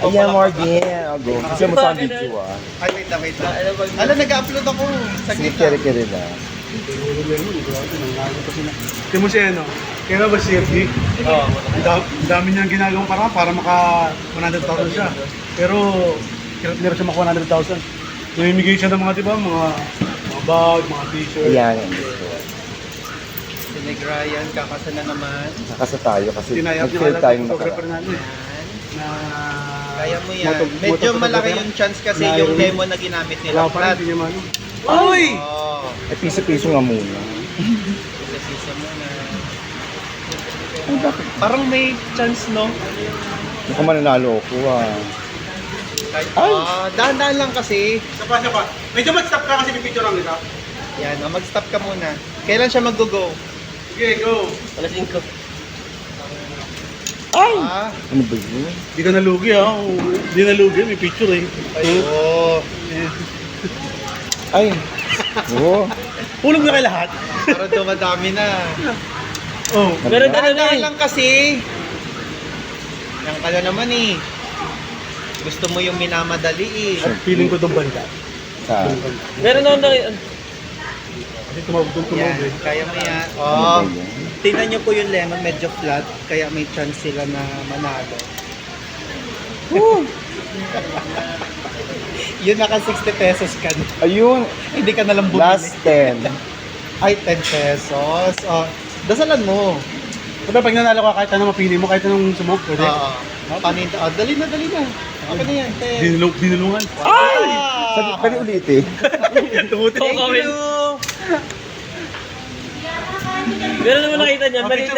Ayan, Morgan. I'll go. Kasi mo sa video ah. Ay, wait lang. Alam, nag-upload ako. Sige, Saglit kere-kere na. Ito mo siya, no? Kaya ba si FD? Oo. Ang dami niyang ginagawang parang para maka 100,000 siya. Pero, hirap nila siya maka 100,000. Namimigay siya ng mga, di ba, mga bag, mga t-shirt. Ayan. Si Neg Ryan, kakasa na naman. Nakasa tayo kasi Tinayap niya nag-fail lang tayong yung photographer nakaraan. natin. Na... Kaya mo yan. Medyo malaki yung chance kasi yung demo na ginamit nila. Wala pa rin, hindi niya man. Uy! Oo. Eh, piso-piso nga muna. Isa muna. Parang may chance, no? Mukhang mananalo ako ah. Ay! Dahan-dahan lang kasi. Siya pa. Medyo mag-stop ka kasi may picture lang kita. Yan, mag-stop ka muna. Kailan siya mag-go? Okay, go. Alas 5. Ay! Ah, Ano ba yun? Hindi ka nalugi ha. Hindi nalugi, may picture eh. oo. Ay! Oo. Hulog na kayo lahat. Parang dumadami na. Oh. Pero Dahan-dahan lang kasi. Yan ka na naman eh. Gusto mo yung minamadali eh. Feeling ko itong banda. Sa... Meron ako nakita. Kasi tumawag Yan, eh. kaya mo yan. Ano Oh, ba yun? tingnan nyo po yung lemon, medyo flat. Kaya may chance sila na manalo. Yun naka 60 pesos ka na. Ayun! Hindi ka nalang bumili. Last 10. Ay, 10 pesos. Oh, dasalan mo. Pero pag nanalo ka, kahit anong mapili mo, kahit anong sumog, pwede. Oo. Paninda. Oh, dali na. Okay na yan. Dinulungan. Ay! Ah! Pwede ulitin. Tumutok. Thank you. Meron naman nakita niya. Mali